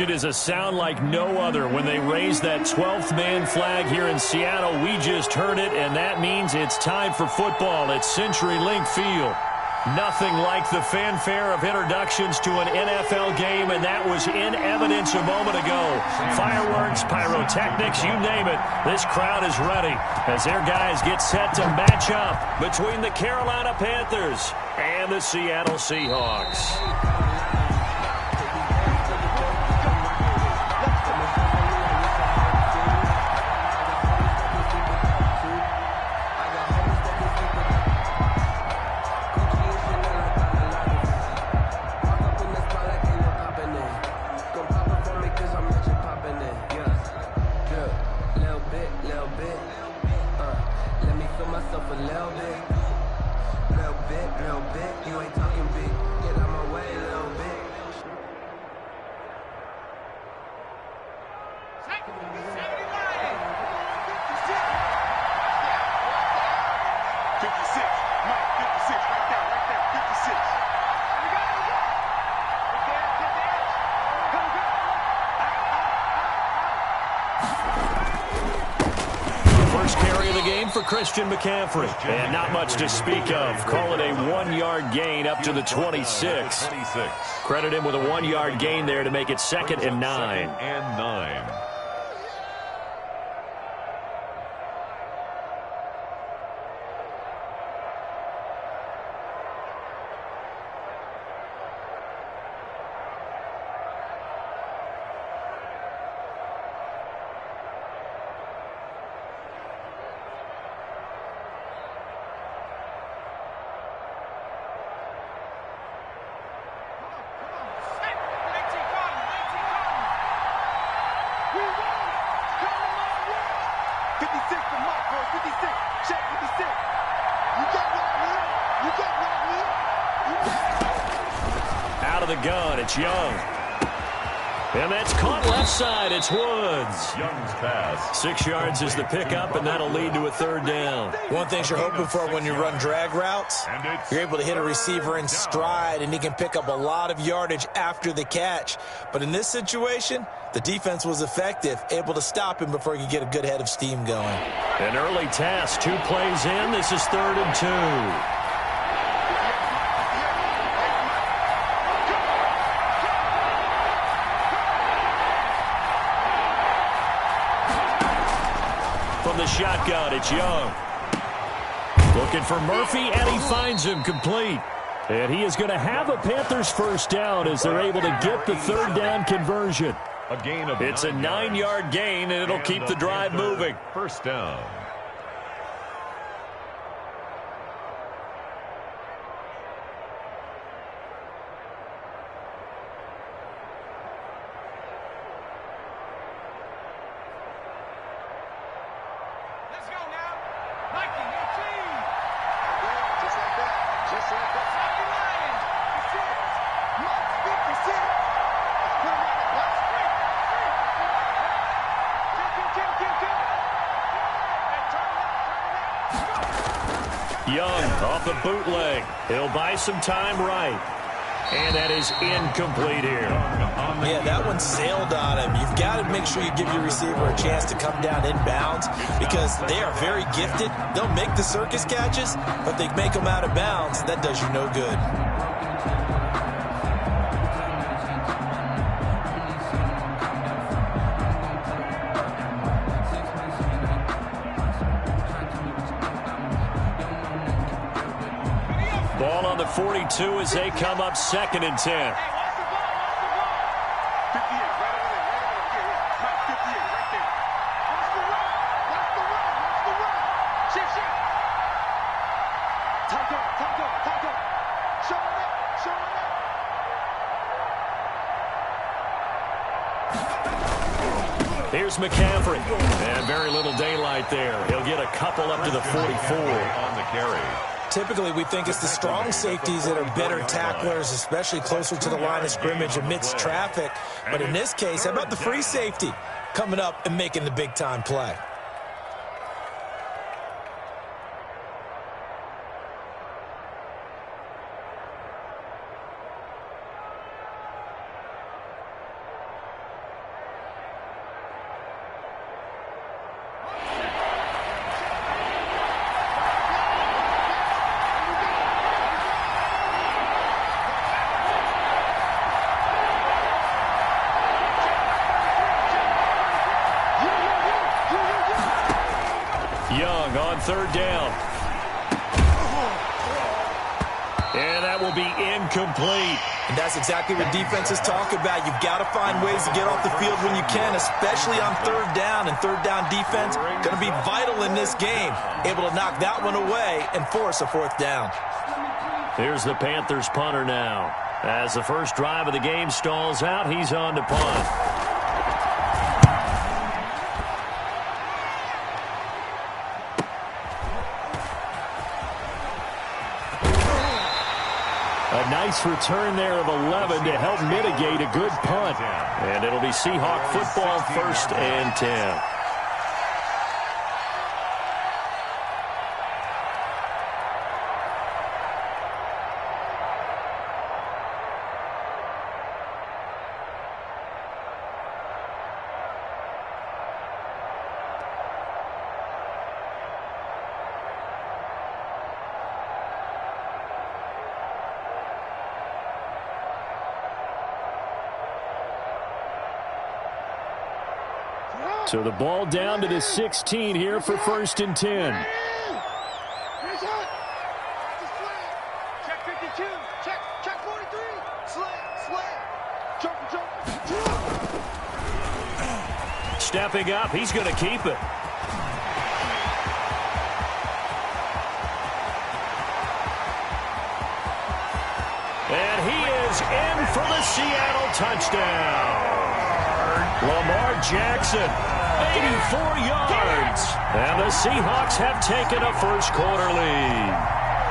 It is a sound like no other when they raise that 12th man flag here in Seattle. We just heard it, and that means it's time for football at CenturyLink Field. Nothing like the fanfare of introductions to an NFL game, and that was in evidence a moment ago. Fireworks, pyrotechnics, you name it. This crowd is ready as their guys get set to match up between the Carolina Panthers and the Seattle Seahawks. For Christian McCaffrey, and not much to speak of. Call it a 1-yard gain up to the 26. Credit him with a 1-yard gain there to make it 2nd and 9. Out of the gun, it's Young. And that's caught left side. It's Woods. Young's pass. 6 yards is the pickup, and that'll lead to a 3rd down. One thing you're hoping for when you run drag routes, you're able to hit a receiver in stride, and he can pick up a lot of yardage after the catch. But in this situation, the defense was effective, able to stop him before he could get a good head of steam going. An early task, 2 plays in. This is 3rd and 2. From the shotgun, it's Young. Looking for Murphy, and he finds him complete. And he is going to have a Panthers 1st down as they're able to get the 3rd down conversion. It's a 9-yard gain, and it'll keep the drive moving. 1st down. Young off the bootleg. He'll buy some time right. And that is incomplete here. Yeah, that one sailed on him. You've got to make sure you give your receiver a chance to come down inbounds because they are very gifted. They'll make the circus catches, but they make them out of bounds. That does you no good. Ball on the 42 as they come up 2nd and 10. Here's McCaffrey. And very little daylight there. He'll get a couple up to the 44 on the carry. Typically, we think it's the strong safeties that are better tacklers, especially closer to the line of scrimmage amidst traffic. But in this case, how about the free safety coming up and making the big-time play? Young on third down. And that will be incomplete. And that's exactly what defenses talk about. You've got to find ways to get off the field when you can, especially on third down. And third down defense going to be vital in this game. Able to knock that one away and force a fourth down. Here's the Panthers punter now. As the first drive of the game stalls out, he's on to punt. A nice return there of 11 to help mitigate a good punt. And it'll be Seahawk football, 1st and 10. So the ball down to the 16 here for 1st and 10. Check 52. Check 43. Slant. Jump. Stepping up, he's going to keep it. And he is in for the Seattle touchdown. Lamar Jackson, 84 yards. And the Seahawks have taken a first-quarter lead.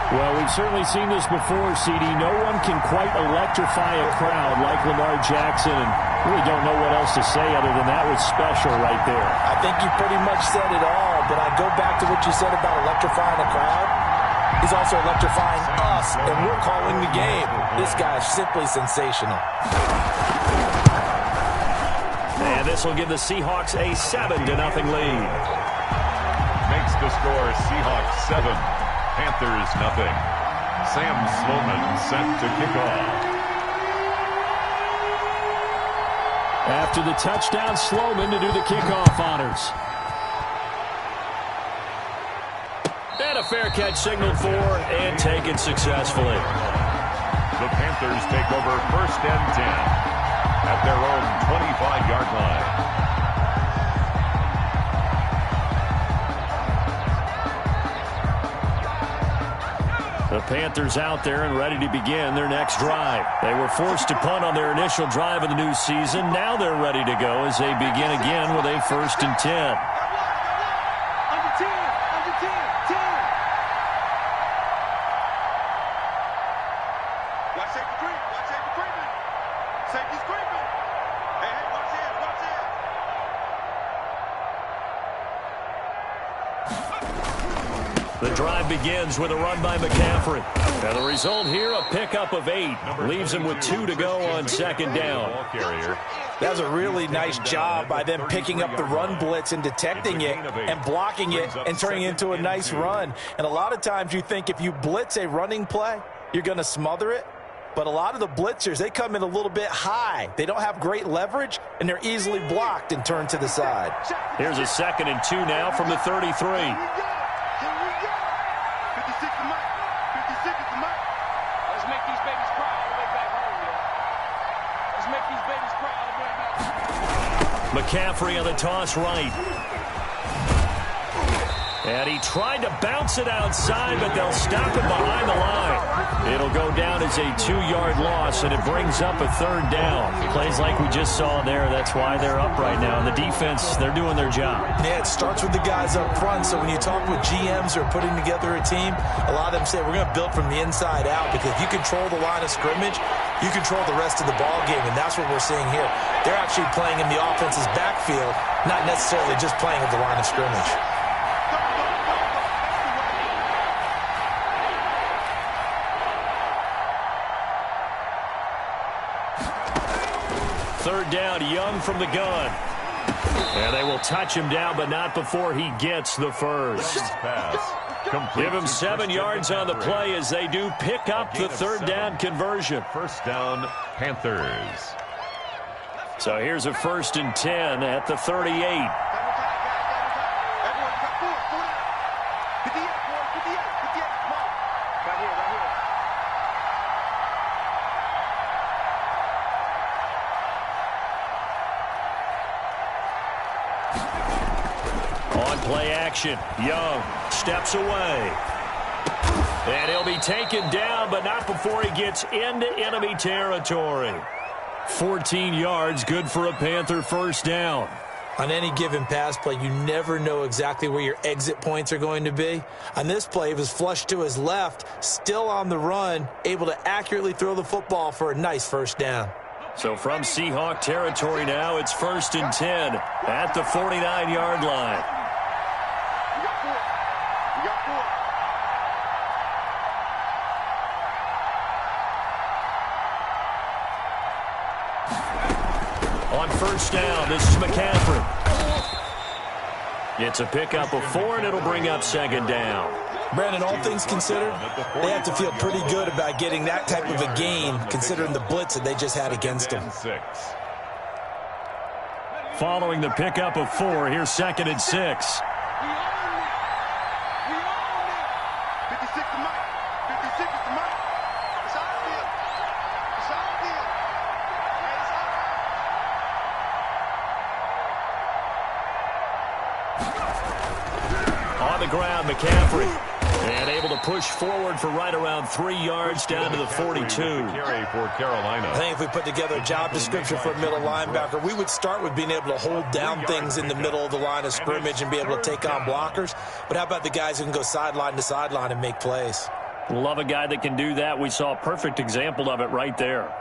Well, we've certainly seen this before, CD. No one can quite electrify a crowd like Lamar Jackson, and really don't know what else to say other than that was special right there. I think you pretty much said it all, but I go back to what you said about electrifying a crowd. He's also electrifying us, and we're calling the game. This guy is simply sensational. And this will give the Seahawks a 7-0 lead. Makes the score Seahawks 7, Panthers 0. Sam Sloman set to kick off. After the touchdown, Sloman to do the kickoff honors. And a fair catch signaled for and taken successfully. The Panthers take over 1st and 10. At their own 25-yard line. The Panthers out there and ready to begin their next drive. They were forced to punt on their initial drive of the new season. Now they're ready to go as they begin again with a 1st and 10. The drive begins with a run by McCaffrey. And the result here, a pickup of 8. Leaves him with 2 to go on 2nd down. That was a really nice job by them picking up the run blitz and detecting it and blocking it and turning it into a nice run. And a lot of times you think if you blitz a running play, you're going to smother it. But a lot of the blitzers, they come in a little bit high. They don't have great leverage, and they're easily blocked and turned to the side. Here's a 2nd and 2 now from the 33. McCaffrey on the toss right. And he tried to bounce it outside, but they'll stop it behind the line. It'll go down as a 2-yard loss, and it brings up a 3rd down. Plays like we just saw there. That's why they're up right now. And the defense, they're doing their job. Yeah, it starts with the guys up front. So when you talk with GMs who are putting together a team, a lot of them say we're going to build from the inside out, because if you control the line of scrimmage, you control the rest of the ball game, and that's what we're seeing here. They're actually playing in the offense's backfield, not necessarily just playing at the line of scrimmage. Third down, Young from the gun. And they will touch him down, but not before he gets the first. Give him 7 yards on the play as they do pick up the 3rd down conversion. 1st down, Panthers. So here's a 1st and 10 at the 38. On play action, Young steps away. And he'll be taken down, but not before he gets into enemy territory. 14 yards, good for a Panther first down. On any given pass play, you never know exactly where your exit points are going to be. On this play, he was flushed to his left, still on the run, able to accurately throw the football for a nice first down. So from Seahawk territory now, it's 1st and 10 at the 49-yard line. On first down, this is McCaffrey. It's a pickup of 4, and it'll bring up 2nd down. Brandon, all things considered, they have to feel pretty good about getting that type of a gain, considering the blitz that they just had against them. Following the pickup of 4, here's 2nd and 6. On the ground, McCaffrey. And able to push forward for right around 3 yards down to the 42. Carry for Carolina. I think if we put together a job description for a middle linebacker, we would start with being able to hold down things in the middle of the line of scrimmage and be able to take on blockers. But how about the guys who can go sideline to sideline and make plays? Love a guy that can do that. We saw a perfect example of it right there.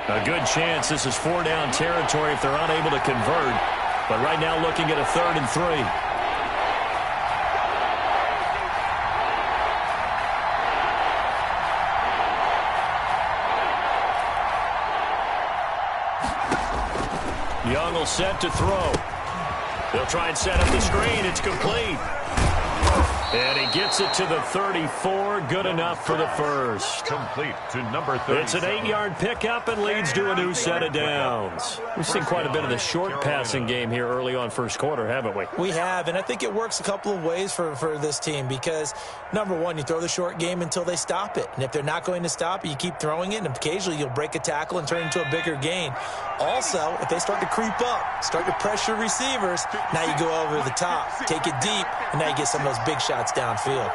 A good chance this is 4-down territory if they're unable to convert. But right now looking at a 3rd and 3. Young will set to throw. They'll try and set up the screen. It's complete. And he gets it to the 34. Good enough for the first. Complete to number 30. It's an 8-yard pickup and leads to a new set of downs. We've seen quite a bit of the short passing game here early on first quarter, haven't we? We have, and I think it works a couple of ways for this team because, number one, you throw the short game until they stop it. And if they're not going to stop it, you keep throwing it, and occasionally you'll break a tackle and turn it into a bigger gain. Also, if they start to creep up, start to pressure receivers, now you go over the top, take it deep, and now you get some of those big shots downfield.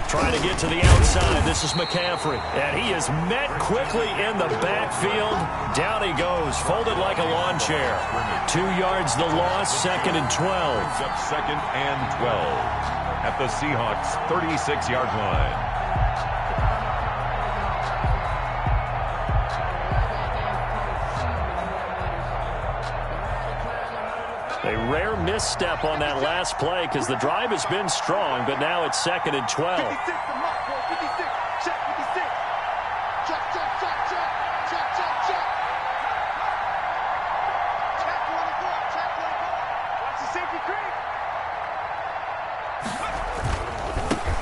Trying to get to the outside. This is McCaffrey. And he is met quickly in the backfield. Down he goes, folded like a lawn chair. 2 yards the loss, 2nd and 12. Brings up 2nd and 12 at the Seahawks 36-yard line. A rare misstep on that last play because the drive has been strong, but now it's 2nd and 12. 56 to mark, boy. 56. Check 56. Check, check, check, check. Check, check, check. Check 24. Check 24. Watch the safety creep.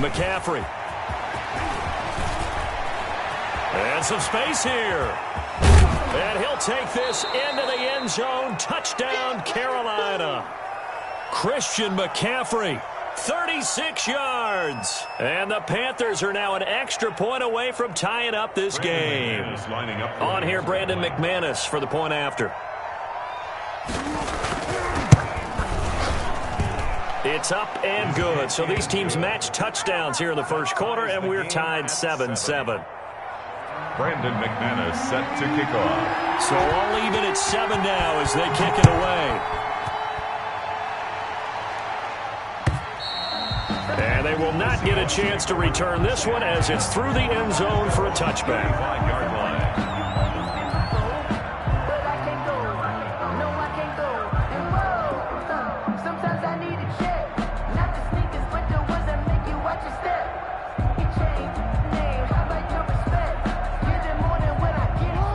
McCaffrey. And some space here. And he'll take this into the end zone. Touchdown, Carolina. Christian McCaffrey, 36 yards. And the Panthers are now an extra point away from tying up this game. On here, Brandon McManus for the point after. It's up and good. So these teams match touchdowns here in the first quarter, and we're tied 7-7. Brandon McManus set to kick off. So all even at 7 now as they kick it away. And they will not get a chance to return this one as it's through the end zone for a touchback. 5-yard line.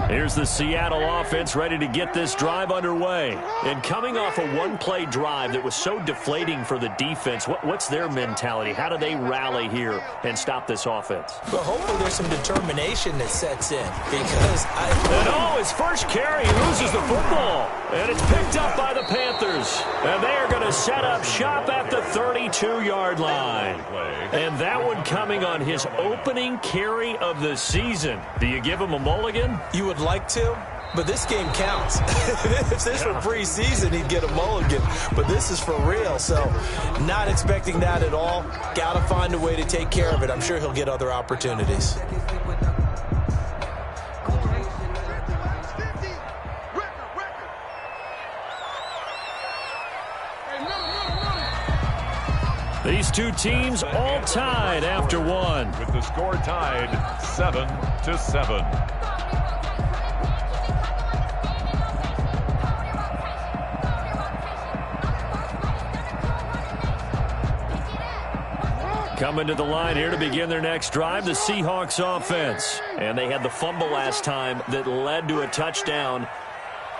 Here's the Seattle offense ready to get this drive underway. And coming off a one-play drive that was so deflating for the defense, what's their mentality? How do they rally here and stop this offense? Well, hopefully there's some determination that sets in because his first carry, he loses the football. And it's picked up by the Panthers. And they are going to set up shop at the 32-yard line. And that one coming on his opening carry of the season. Do you give him a mulligan? You would like to, but this game counts. If this were preseason, he'd get a mulligan. But this is for real, so not expecting that at all. Got to find a way to take care of it. I'm sure he'll get other opportunities. These two teams all tied after one. With the score tied 7-7. Coming to the line here to begin their next drive, the Seahawks offense. And they had the fumble last time that led to a touchdown.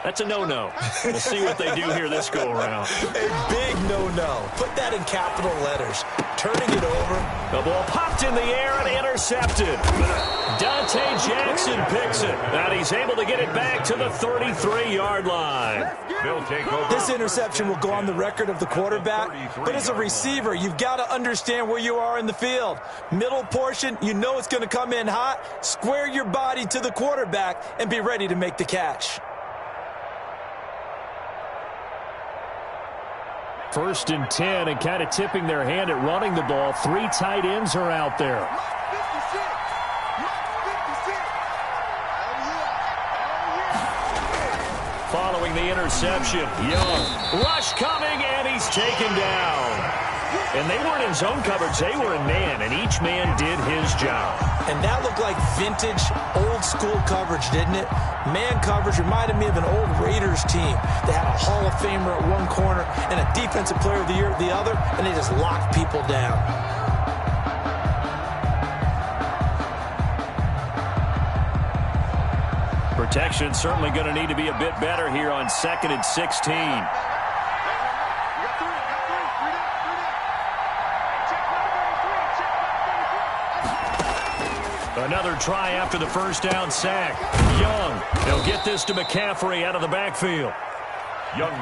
That's a no-no. We'll see what they do here this go-around. A big no-no. Put that in capital letters. Turning it over. The ball popped in the air and intercepted. Dante Jackson picks it. And he's able to get it back to the 33-yard line. This interception will go on the record of the quarterback, but as a receiver, you've got to understand where you are in the field. Middle portion, you know it's going to come in hot. Square your body to the quarterback and be ready to make the catch. First and 10, and kind of tipping their hand at running the ball. Three tight ends are out there. Following the interception, Young. Rush coming, and he's taken down. And they weren't in zone coverage. They were in man, and each man did his job. And that looked like vintage, old-school coverage, didn't it? Man coverage reminded me of an old Raiders team. They had a Hall of Famer at one corner and a Defensive Player of the Year at the other, and they just locked people down. Protection certainly going to need to be a bit better here on 2nd and 16. Another try after the first down sack. Young, they'll get this to McCaffrey out of the backfield.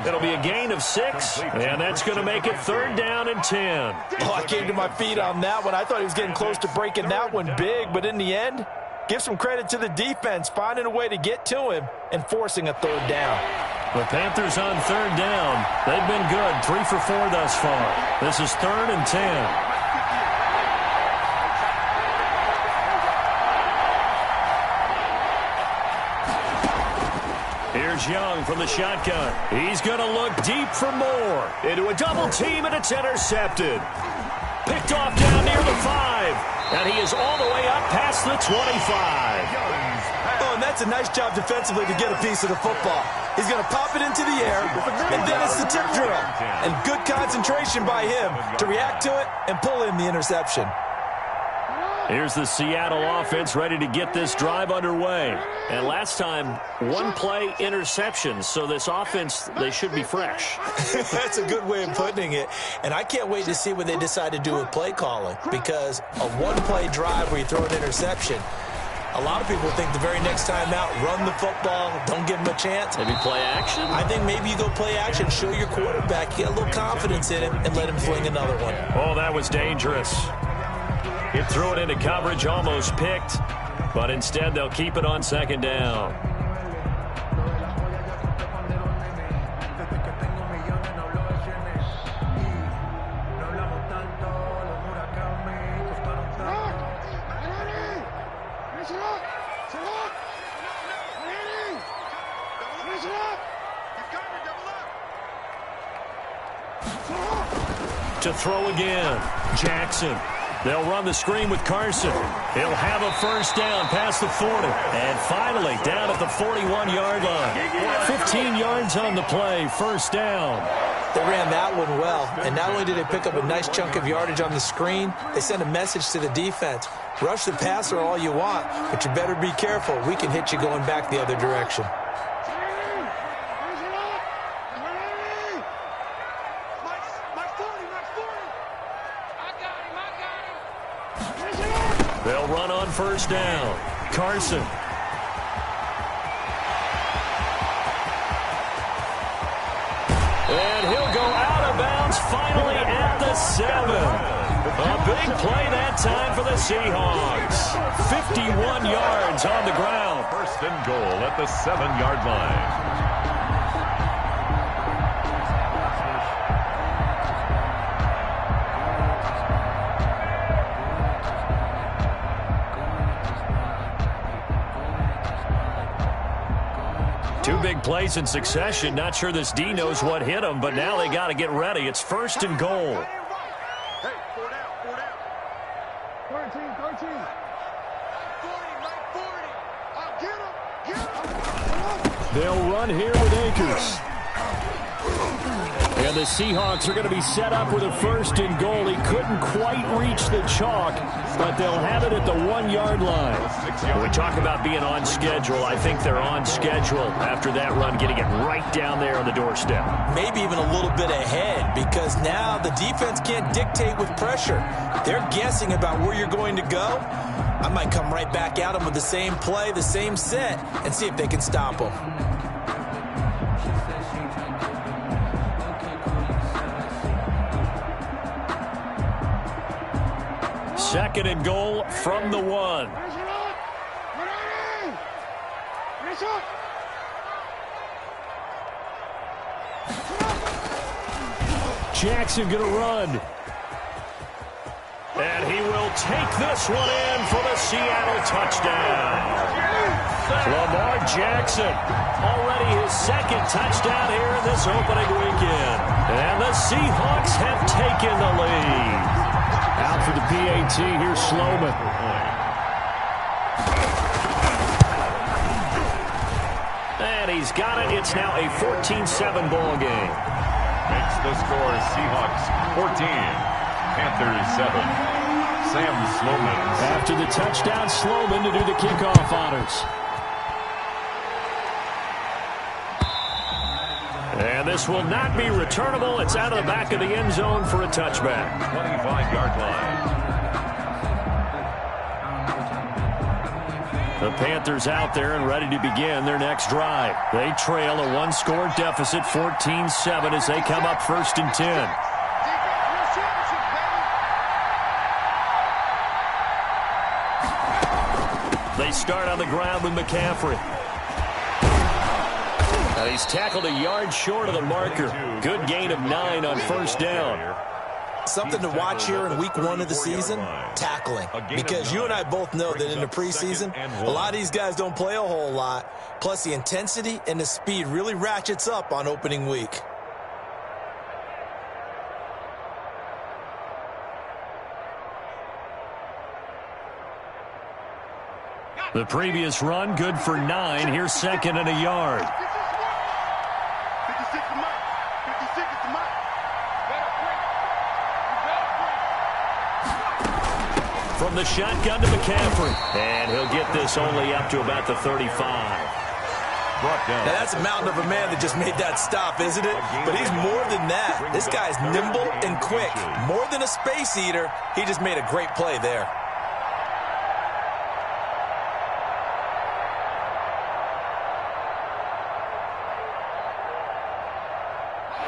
It'll be a gain of 6, and that's going to make it 3rd down and 10. Oh, I came to my feet on that one. I thought he was getting close to breaking that one big, but in the end, give some credit to the defense, finding a way to get to him and forcing a 3rd down. The Panthers on 3rd down. They've been good, 3 for 4 thus far. This is 3rd and 10. Here's Young from the shotgun. He's going to look deep for more. Into a double team, and it's intercepted. Picked off down near the 5. And he is all the way up past the 25. Oh, and that's a nice job defensively to get a piece of the football. He's going to pop it into the air, and then it's the tip drill. And good concentration by him to react to it and pull in the interception. Here's the Seattle offense ready to get this drive underway. And last time, one-play interception. So this offense, they should be fresh. That's a good way of putting it. And I can't wait to see what they decide to do with play calling. Because a one-play drive where you throw an interception, a lot of people think the very next time out, run the football, don't give him a chance. Maybe play action? I think maybe you go play action, show your quarterback, get a little confidence in him, and let him fling another one. Oh, that was dangerous. He threw it into coverage, almost picked, but instead they'll keep it on 2nd down. To throw again, Jackson. They'll run the screen with Carson. He'll have a first down past the 40. And finally, down at the 41-yard line. 15 yards on the play, first down. They ran that one well. And not only did they pick up a nice chunk of yardage on the screen, they sent a message to the defense. Rush the passer all you want, but you better be careful. We can hit you going back the other direction. They'll run on first down. Carson. And he'll go out of bounds finally at the 7. A big play that time for the Seahawks. 51 yards on the ground. First and goal at the 7-yard line. Two big plays in succession. Not sure this D knows what hit him, but now they got to get ready. It's first and goal. Hey, 4 down. 13. Get him. They'll run here with Akers. And the Seahawks are going to be set up with a first and goal. He couldn't quite reach the chalk, but they'll have it at the 1-yard line. When we talk about being on schedule, I think they're on schedule after that run, getting it right down there on the doorstep. Maybe even a little bit ahead, because now the defense can't dictate with pressure. They're guessing about where you're going to go. I might come right back at them with the same play, the same set, and see if they can stop them. Second and goal from the 1. Jackson going to run. And he will take this one in for the Seattle touchdown. Lamar Jackson, already his second touchdown here in this opening weekend. And the Seahawks have taken the lead. Out for the PAT, here's Sloman. And he's got it. It's now a 14-7 ball game. Makes the score Seahawks 14, Panthers 7. Sam Sloman. After the touchdown, Sloman to do the kickoff honors. And this will not be returnable. It's out of the back of the end zone for a touchback. 25-yard line. The Panthers out there and ready to begin their next drive. They trail a one-score deficit, 14-7, as they come up first and 10. They start on the ground with McCaffrey. Now he's tackled a yard short of the marker. Good gain of 9 on first down. Something to watch here in week 1 of the season, tackling. Because you and I both know that in the preseason, a lot of these guys don't play a whole lot. Plus the intensity and the speed really ratchets up on opening week. The previous run, good for 9. Here's second and a yard. 56 to Mike. 56 to Mike. From the shotgun to McCaffrey. And he'll get this only up to about the 35. Now that's a mountain of a man that just made that stop, isn't it? But he's more than that. This guy's nimble and quick. More than a space eater. He just made a great play there.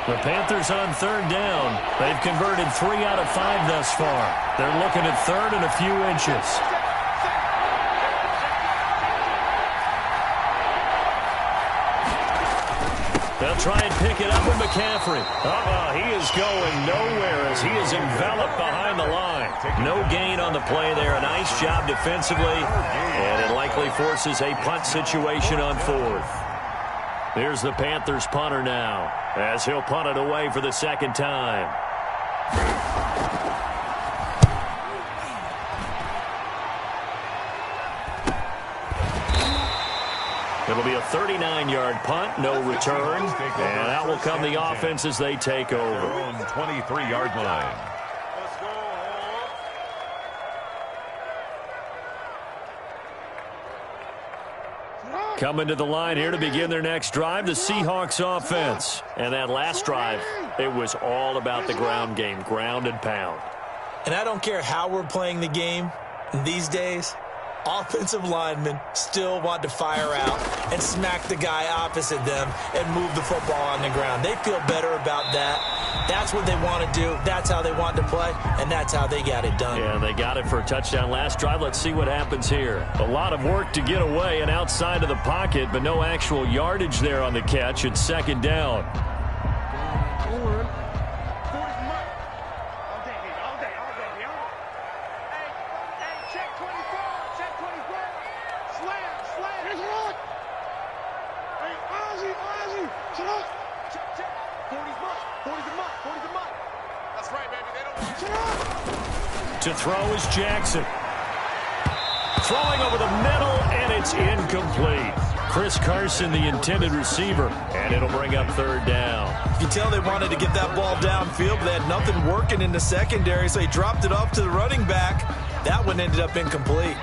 The Panthers on third down. They've converted 3 out of 5 thus far. They're looking at third and a few inches. They'll try and pick it up with McCaffrey. He is going nowhere as he is enveloped behind the line. No gain on the play there. A nice job defensively. And it likely forces a punt situation on fourth. Here's the Panthers punter now, as he'll punt it away for the second time. It'll be a 39-yard punt, no return, and out will come the offense as they take over. 23-yard line. Coming to the line here to begin their next drive, the Seahawks offense. And that last drive, it was all about the ground game, ground and pound. And I don't care how we're playing the game these days, offensive linemen still want to fire out and smack the guy opposite them and move the football on the ground. They feel better about that. That's what they want to do. That's how they want to play, and that's how they got it done. Yeah, they got it for a touchdown last drive. Let's see what happens here. A lot of work to get away and outside of the pocket, but no actual yardage there on the catch. It's second down. To throw is Jackson. Throwing over the middle, and it's incomplete. Chris Carson, the intended receiver, and it'll bring up third down. You can tell they wanted to get that ball downfield, but they had nothing working in the secondary, so he dropped it off to the running back. That one ended up incomplete.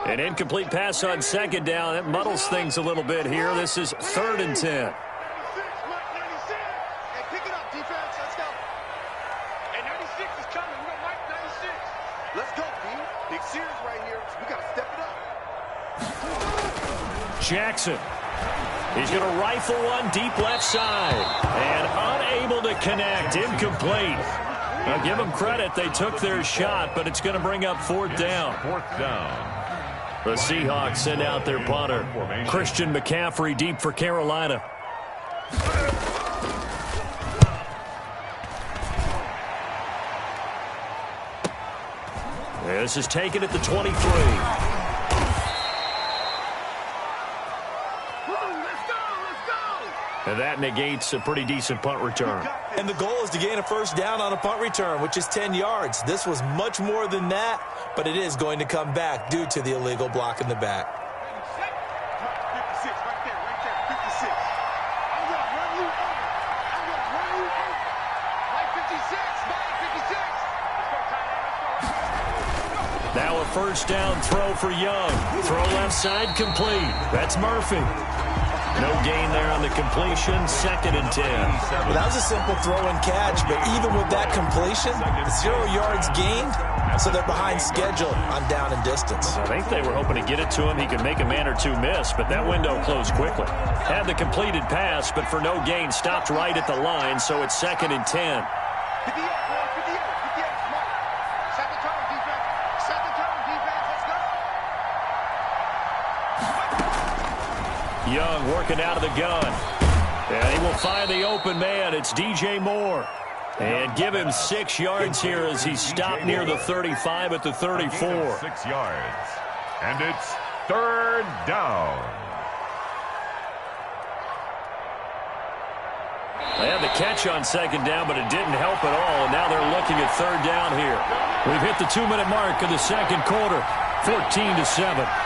An incomplete pass on second down. That muddles things a little bit here. This is 3rd and 10. Hey, pick it up, defense. Let's go. Hey, 96 is coming. We got Mike 96. Let's go, D. Big series right here. We got to step it up. Jackson. He's going to rifle one deep left side. And unable to connect. Incomplete. Now, give them credit. They took their shot, but it's going to bring up 4th down. 4th down. The Seahawks send out their punter. Christian McCaffrey deep for Carolina. This is taken at the 23. And that negates a pretty decent punt return. And the goal is to gain a first down on a punt return, which is 10 yards. This was much more than that, but it is going to come back due to the illegal block in the back. 56, right there, 56. I'm going to run you over. I'm going to run you over. Mike 56, Mike 56. Now a first down throw for Young. Throw left side complete. That's Murphy. No gain there on the completion. 2nd and 10. Well, that was a simple throw and catch, but even with that completion, 0 yards gained, so they're behind schedule on down and distance. I think they were hoping to get it to him. He could make a man or two miss, but that window closed quickly. Had the completed pass, but for no gain, stopped right at the line, so it's 2nd and 10. 58, boy, 58, 58, smart. Second turn, defense. Second turn, defense. Let's go. Young working out of the gun. And he will find the open man. It's DJ Moore. And give him 6 yards here as he stopped near the 35 at the 34. 6 yards. And it's 3rd down. They had the catch on second down, but it didn't help at all. And now they're looking at 3rd down here. We've hit the 2-minute mark of the second quarter. 14-7.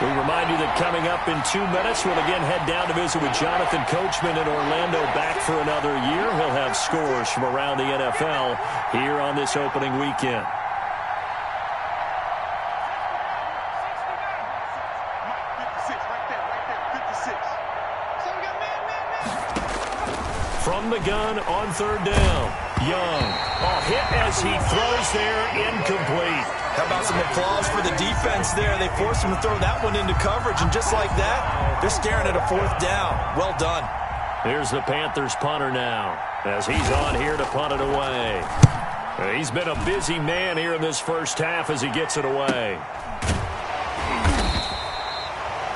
We remind you that coming up in 2 minutes, we'll again head down to visit with Jonathan Coachman in Orlando, back for another year. He'll have scores from around the NFL here on this opening weekend. From the gun on 3rd down, Young. Hit as he throws there, incomplete. How about some applause for the defense there? They forced him to throw that one into coverage, and just like that, they're staring at a 4th down. Well done. Here's the Panthers punter now, as he's on here to punt it away. He's been a busy man here in this first half as he gets it away.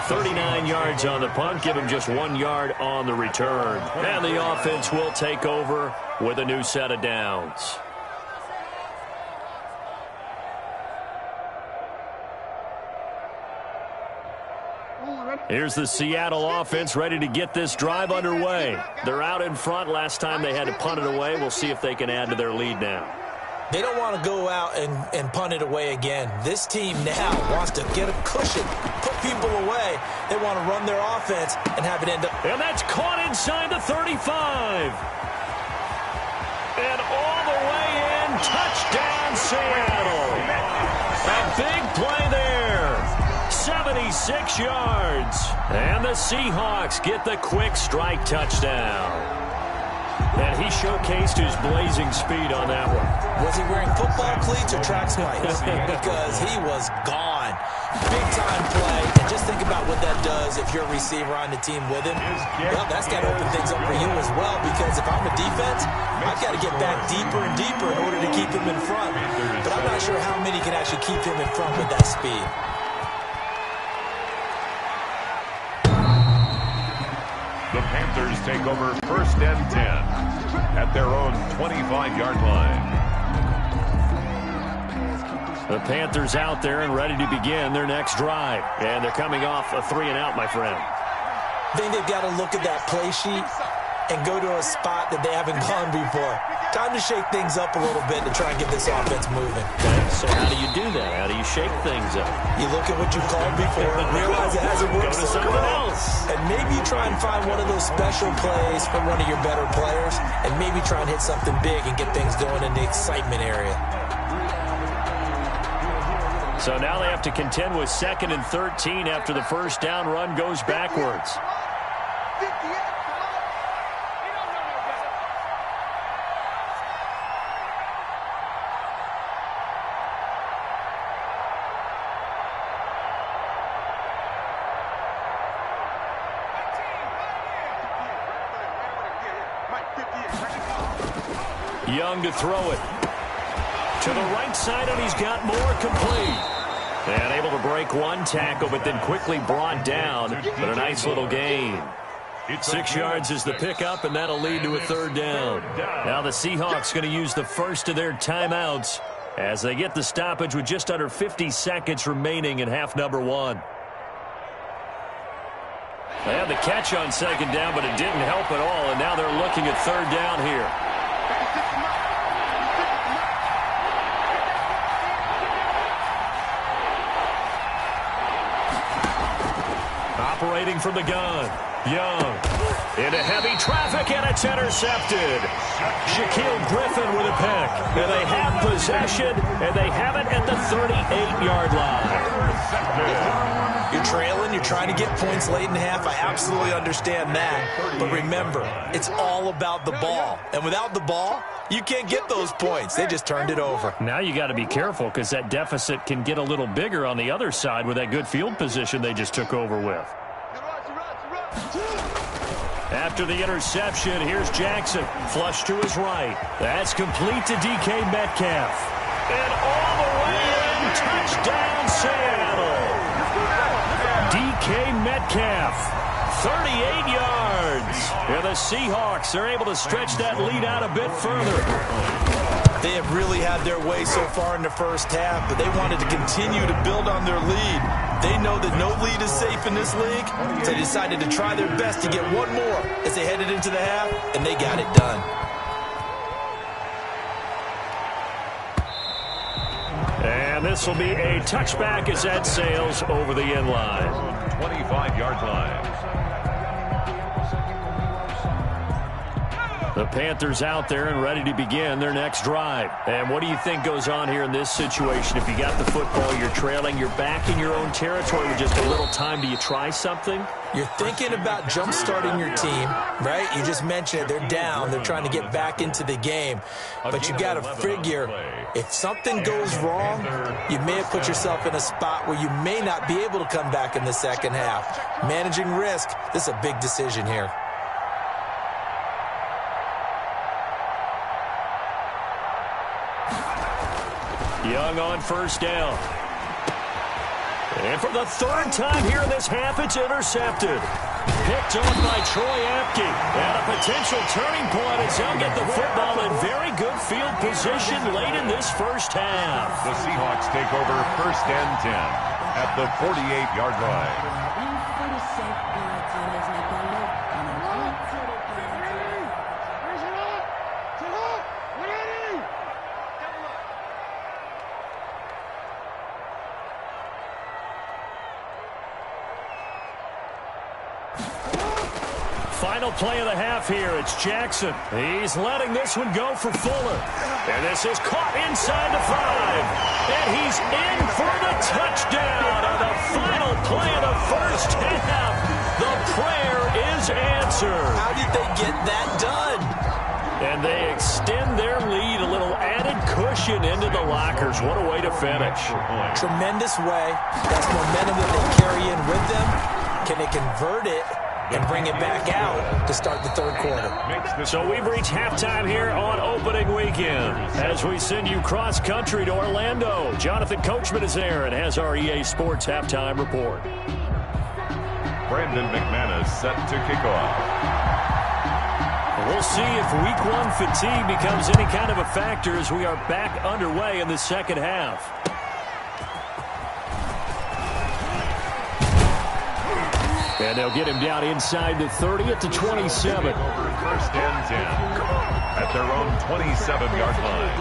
39 yards on the punt, give him just 1 yard on the return. And the offense will take over with a new set of downs. Here's the Seattle offense ready to get this drive underway. They're out in front. Last time they had to punt it away. We'll see if they can add to their lead now. They don't want to go out and punt it away again. This team now wants to get a cushion, put people away. They want to run their offense and have it end up. And that's caught inside the 35. And all the way in, touchdown Seattle. A big play there. 76 yards. And the Seahawks get the quick strike touchdown. And he showcased his blazing speed on that one. Was he wearing football cleats or track spikes? Because he was gone. Big-time play. And just think about what that does if you're a receiver on the team with him. Well, that's got to open things up for you as well, because if I'm a defense, I've got to get back deeper and deeper in order to keep him in front. But I'm not sure how many can actually keep him in front with that speed. The Panthers take over 1st and 10 at their own 25-yard line. The Panthers out there and ready to begin their next drive. And they're coming off a 3-and-out, my friend. I think they've got to look at that play sheet and go to a spot that they haven't gone before. Time to shake things up a little bit to try and get this offense moving. Okay, so how do you do that? How do you shake things up? You look at what you called before and realize it hasn't worked Go to so something well. else. And maybe you try and find one of those special plays from one of your better players, and maybe try and hit something big and get things going in the excitement area. So now they have to contend with 2nd and 13 after the first down run goes backwards. Young to throw it. To the right side, and he's got more complete. And able to break one tackle, but then quickly brought down. But a nice little gain. 6 yards is the pickup, and that'll lead to a 3rd down. Now the Seahawks going to use the first of their timeouts as they get the stoppage with just under 50 seconds remaining in half number 1. They had the catch on 2nd down, but it didn't help at all, and now they're looking at 3rd down here. Operating from the gun. Young. Into heavy traffic, and it's intercepted. Shaquille Griffin with a pick. And they have possession, and they have it at the 38-yard line. You're trailing, you're trying to get points late in half. I absolutely understand that. But remember, it's all about the ball. And without the ball, you can't get those points. They just turned it over. Now you got to be careful because that deficit can get a little bigger on the other side with that good field position they just took over with. After the interception, here's Jackson. Flush to his right. That's complete to DK Metcalf. And all the way in, touchdown Seattle. DK Metcalf, 38 yards. And the Seahawks are able to stretch that lead out a bit further. They have really had their way so far in the first half, but they wanted to continue to build on their lead. They know that no lead is safe in this league, so they decided to try their best to get one more as they headed into the half, and they got it done. And this will be a touchback as that sails over the end line. 25-yard line. The Panthers out there and ready to begin their next drive. And what do you think goes on here in this situation? If you got the football, you're trailing, you're back in your own territory with just a little time. Do you try something? You're thinking about jump-starting your team, right? You just mentioned it. They're down. They're trying to get back into the game. But you got to figure, if something goes wrong, you may have put yourself in a spot where you may not be able to come back in the second half. Managing risk, this is a big decision here. Young on first down. And for the 3rd time here in this half, it's intercepted. Picked off by Troy Apke. And a potential turning point as he'll get the football in very good field position late in this first half. The Seahawks take over 1st and 10 at the 48-yard line. final play of the half here. It's Jackson. He's letting this one go for Fuller. And this is caught inside the 5. And he's in for the touchdown on the final play of the first half. The prayer is answered. How did they get that done? And they extend their lead, a little added cushion into the lockers. What a way to finish. Tremendous way. That's momentum that they carry in with them. Can they convert it and bring it back out to start the third quarter? So we've reached halftime here on opening weekend. As we send you cross-country to Orlando, Jonathan Coachman is there and has our EA Sports halftime report. Brandon McManus set to kick off. We'll see if week 1 fatigue becomes any kind of a factor as we are back underway in the second half. And they'll get him down inside the 30 at the 27. First and 10 at their own 27-yard line.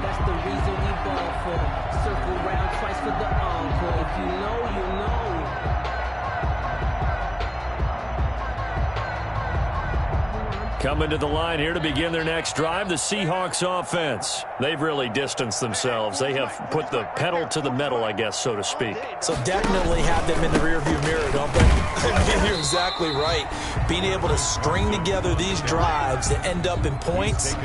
That's the reason we ball for. Circle round twice for the encore. If you know, you know. Coming to the line here to begin their next drive, the Seahawks offense. They've really distanced themselves. They have put the pedal to the metal, I guess, so to speak. So definitely have them in the rearview mirror, don't they? I mean, you're exactly right. Being able to string together these drives that end up in points,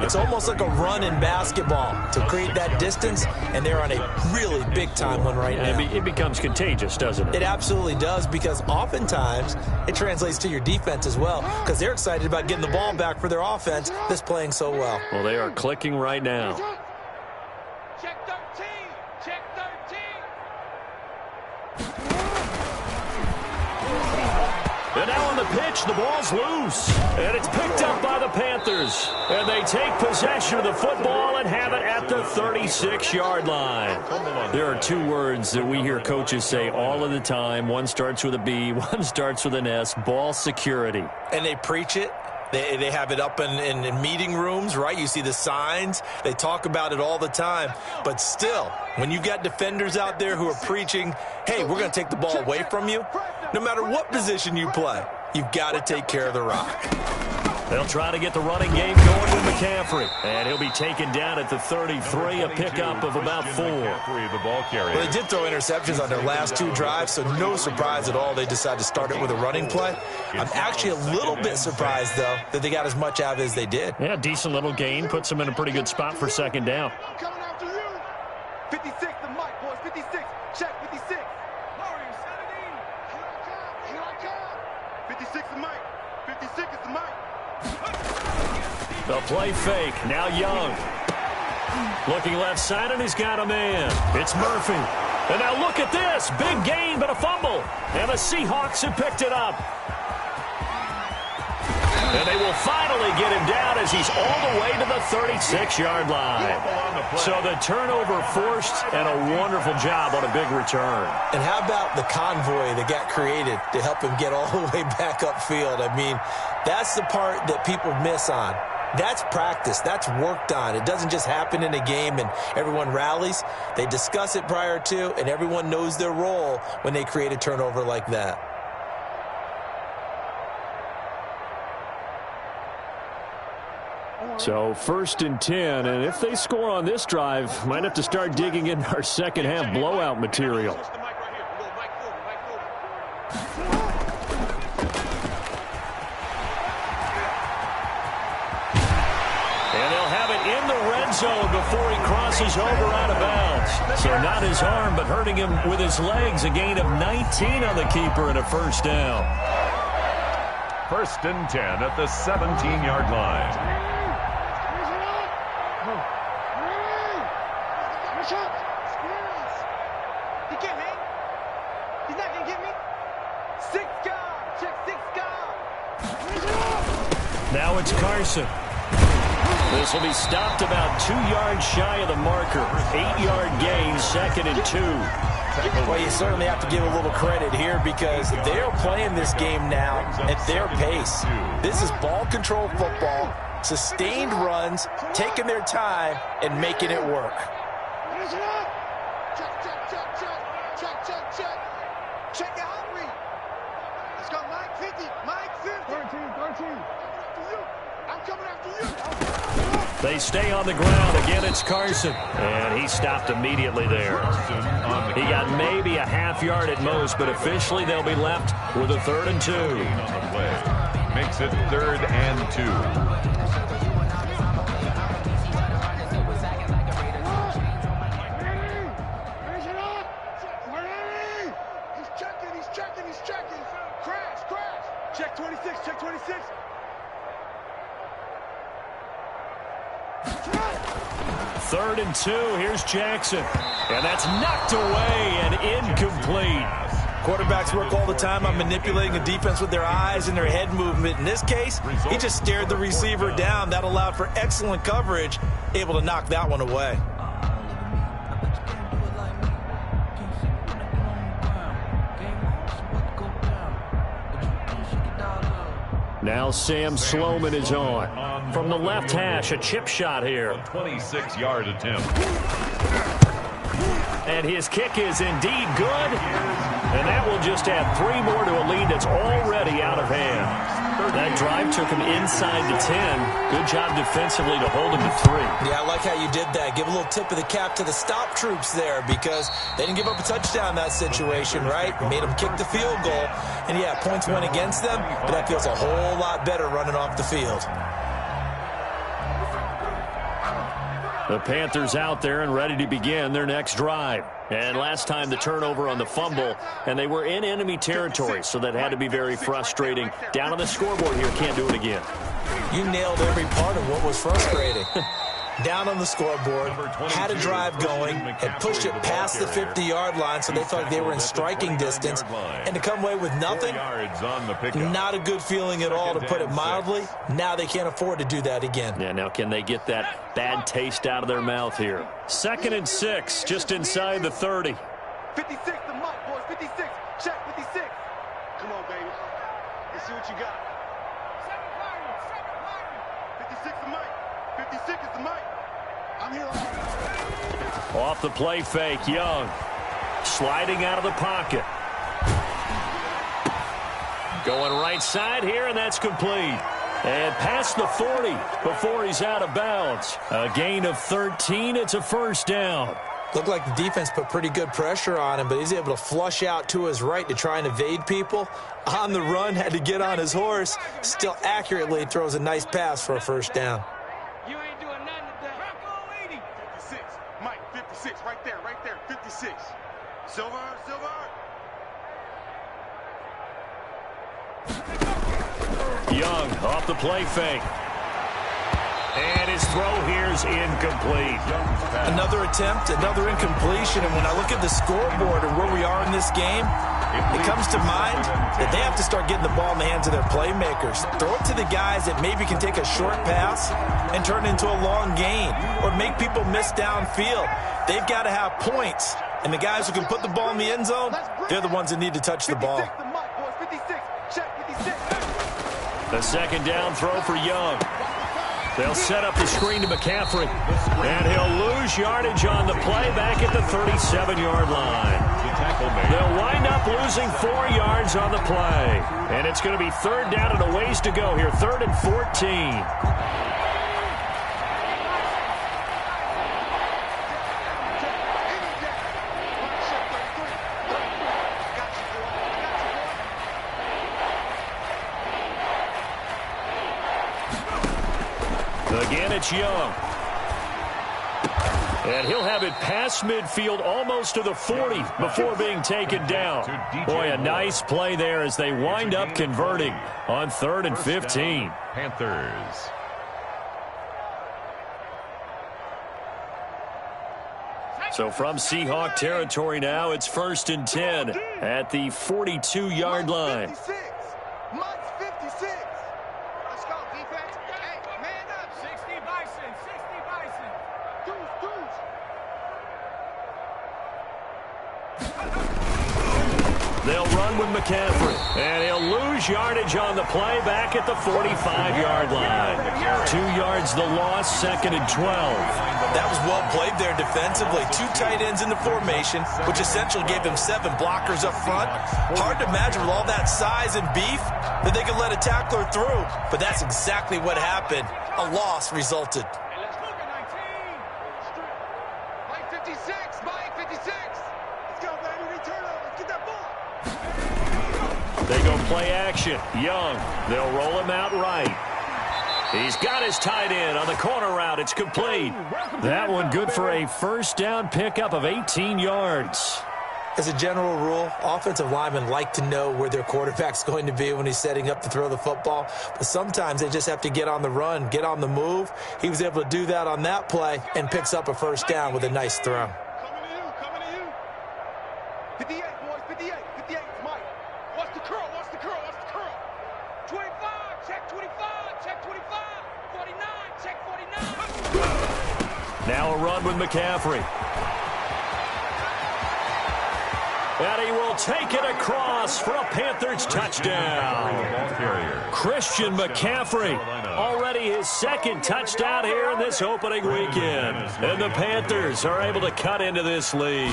it's almost like a run in basketball to create that distance, and they're on a really big-time one right now. It becomes contagious, doesn't it? It absolutely does, because oftentimes it translates to your defense as well, because they're excited about getting the ball back for their offense that's playing so well. Well, they are clicking right now. Check 13. Check 13. And now on the pitch, the ball's loose. And it's picked up by the Panthers. And they take possession of the football and have it at the 36-yard line. There are two words that we hear coaches say all of the time. One starts with a B, one starts with an S, ball security. And they preach it. They have it up in meeting rooms, right? You see the signs. They talk about it all the time. But still, when you've got defenders out there who are preaching, hey, we're going to take the ball away from you, no matter what position you play, you've got to take care of the rock. They'll try to get the running game going with McCaffrey. And he'll be taken down at the 33, a pickup of about 4. Well, they did throw interceptions on their last 2 drives, so no surprise at all they decided to start it with a running play. I'm actually a little bit surprised, though, that they got as much out of it as they did. Yeah, decent little gain. Puts them in a pretty good spot for second down. I'm coming after you. 56, the mic, boys. 56. Check 56. Murray, 17. Here I come. 56 the mic. 56 is the mic. The play fake. Now Young. Looking left side, and he's got a man. It's Murphy. And now look at this. Big gain, but a fumble. And the Seahawks have picked it up. And they will finally get him down as he's all the way to the 36-yard line. So the turnover forced, and a wonderful job on a big return. And how about the convoy that got created to help him get all the way back upfield? I mean, that's the part that people miss on. That's practice. That's worked on. It doesn't just happen in a game and everyone rallies. They discuss it prior to, and everyone knows their role when they create a turnover like that. So 1st and 10, and if they score on this drive, might have to start digging in our second half blowout material. And they'll have it in the red zone before he crosses over out of bounds. So not his arm, but hurting him with his legs. A gain of 19 on the keeper and a first down. 1st and 10 at the 17-yard line. He can't hang. He's not going to get me. 6 guard. Check 6 guard. Now it's Carson. This will be stopped about 2 yards shy of the marker. 8-yard gain, 2nd and 2. Well, you certainly have to give a little credit here because they're playing this game now at their pace. This is ball control football, sustained runs, taking their time, and making it work. Check, check, check, check. Check, check, check. Check your hungry. Mike 50. Mike 50. 13. I'm coming after you. They stay on the ground. Again, it's Carson. And he stopped immediately there. He got maybe a half yard at most, but officially they'll be left with a 3rd and 2. On the play. Makes it 3rd and 2. He's checking. Crash. Check 26. 3rd and 2. Here's Jackson. And that's knocked away and incomplete. Quarterbacks work all the time on manipulating the defense with their eyes and their head movement. In this case, he just stared the receiver down. That allowed for excellent coverage, able to knock that one away. Now Sam Sloman is on. From the left hash, a chip shot here. A 26-yard attempt. And his kick is indeed good. And that will just add 3 more to a lead that's already out of hand. That drive took him inside the 10. Good job defensively to hold him to 3. Yeah, I like how you did that. Give a little tip of the cap to the stop troops there because they didn't give up a touchdown in that situation, right? Made them kick the field goal. And, yeah, points went against them, but that feels a whole lot better running off the field. The Panthers out there and ready to begin their next drive. And last time the turnover on the fumble, and they were in enemy territory, so that had to be very frustrating. Down on the scoreboard here, can't do it again. You nailed every part of what was frustrating. Down on the scoreboard, had a drive going, had pushed it past the 50-yard line, so they felt like they were in striking distance. And to come away with nothing, not a good feeling at all, to put it mildly. Now they can't afford to do that again. Yeah, now can they get that bad taste out of their mouth here? 2nd and 6, just inside the 30. 56 the mic, boys. 56. Check 56. Come on, baby. Let's see what you got. 56 the mic. 56 is the mic. I'm here. Off the play fake, Young. Sliding out of the pocket. Going right side here, and that's complete. And past the 40 before he's out of bounds. A gain of 13. It's a 1st down. Looked like the defense put pretty good pressure on him, but he's able to flush out to his right to try and evade people. On the run, had to get on his horse. Still accurately throws a nice pass for a 1st down. You ain't doing nothing today. Rocco 80. 56. Mike, 56. Right there. 56. Silver. Young off the play fake. And his throw here is incomplete. Another attempt, another incompletion. And when I look at the scoreboard and where we are in this game, it comes to mind that they have to start getting the ball in the hands of their playmakers. Throw it to the guys that maybe can take a short pass and turn it into a long gain or make people miss downfield. They've got to have points. And the guys who can put the ball in the end zone, they're the ones that need to touch the ball. 56 the mic, boys. 56. Check 56. The 2nd down throw for Young. They'll set up the screen to McCaffrey. And he'll lose yardage on the play back at the 37-yard line. They'll wind up losing 4 yards on the play. And it's going to be 3rd down and a ways to go here. 3rd and 14. Again, it's Young. And he'll have it past midfield almost to the 40 before being taken down. Boy, a nice play there as they wind up converting on 3rd and 15. Panthers. So from Seahawk territory now, it's 1st and 10 at the 42-yard line. 56. Mike's 56. Let's go, defense. Hey, man up. 60 Bison. 60 Bison. Deuce. They'll run with McCaffrey. And he'll lose yardage on the play back at the 45-yard line. 2 yards the loss, 2nd and 12. That was well played there defensively. 2 tight ends in the formation, which essentially gave them 7 blockers up front. Hard to imagine with all that size and beef that they could let a tackler through. But that's exactly what happened. A loss resulted. Hey, let's look at 19. Mike 56, Mike 56. Let's go, baby. They turn over. Get that ball. They go play action. Young. They'll roll him out right. He's got his tight end on the corner route. It's complete. That one good for a first down pickup of 18 yards. As a general rule, offensive linemen like to know where their quarterback's going to be when he's setting up to throw the football. But sometimes they just have to get on the run, get on the move. He was able to do that on that play and picks up a first down with a nice throw. Coming to you. 58, boys, 58, 58. Mike, watch the curl, watch the curl, watch the curl. 25, check 25, check 25. 49, check 49. Now a run with McCaffrey. And he will take it across for a Panthers touchdown. Christian McCaffrey, already his 2nd touchdown here in this opening weekend. And the Panthers are able to cut into this lead.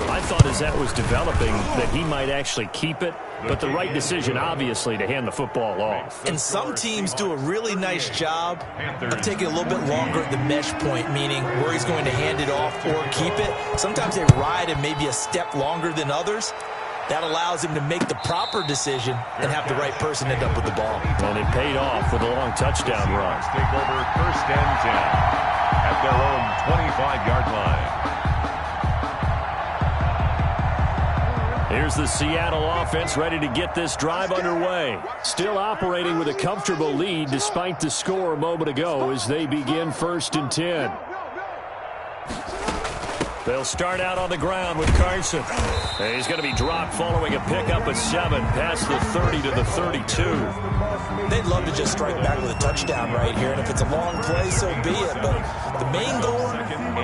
I thought as that was developing that he might actually keep it, but the right decision, obviously, to hand the football off. And some teams do a really nice job of taking a little bit longer at the mesh point, meaning where he's going to hand it off or keep it. Sometimes they ride him maybe a step longer than others. That allows him to make the proper decision and have the right person end up with the ball. And it paid off with a long touchdown run. Take over 1st and 10 at their own 25-yard line. Here's the Seattle offense ready to get this drive underway. Still operating with a comfortable lead despite the score a moment ago as they begin 1st and 10. They'll start out on the ground with Carson. And he's going to be dropped following a pickup of 7 past the 30 to the 32. They'd love to just strike back with a touchdown right here, and if it's a long play, so be it. But the main goal,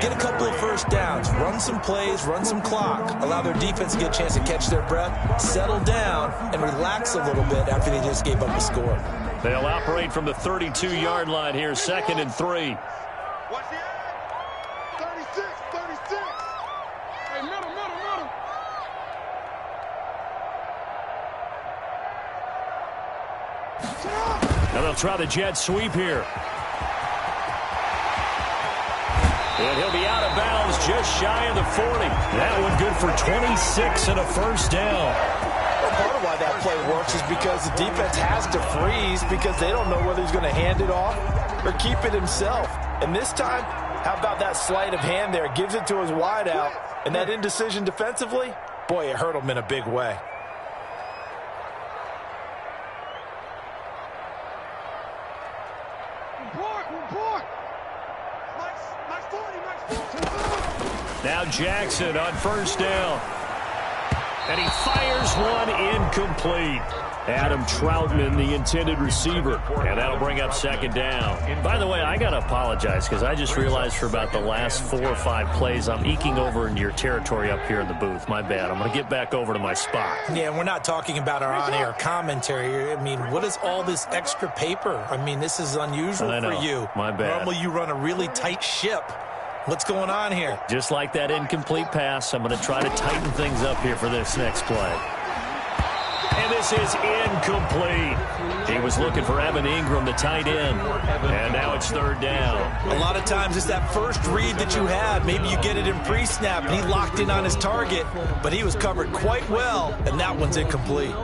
get a couple of first downs, run some plays, run some clock, allow their defense to get a chance to catch their breath, settle down, and relax a little bit after they just gave up a score. They'll operate from the 32-yard line here, 2nd and 3. Watch the edge. 36, 36. Hey, middle. Now they'll try the jet sweep here. And he'll be out of bounds just shy of the 40. That one good for 26 and a first down. Well, part of why that play works is because the defense has to freeze because they don't know whether he's going to hand it off or keep it himself. And this time, how about that sleight of hand there? Gives it to his wideout. And that indecision defensively, boy, it hurt him in a big way. Now Jackson on first down. And he fires one incomplete. Adam Troutman, the intended receiver. And that'll bring up 2nd down. By the way, I got to apologize because I just realized for about the last 4 or 5 plays, I'm eking over into your territory up here in the booth. My bad. I'm going to get back over to my spot. Yeah, we're not talking about our on-air commentary. I mean, what is all this extra paper? I mean, this is unusual for you. My bad. Normally you run a really tight ship. What's going on here? Just like that incomplete pass, I'm going to try to tighten things up here for this next play. And this is incomplete. He was looking for Evan Ingram, the tight end. And now it's 3rd down. A lot of times it's that first read that you have. Maybe you get it in pre-snap, and he locked in on his target, but he was covered quite well, and that one's incomplete.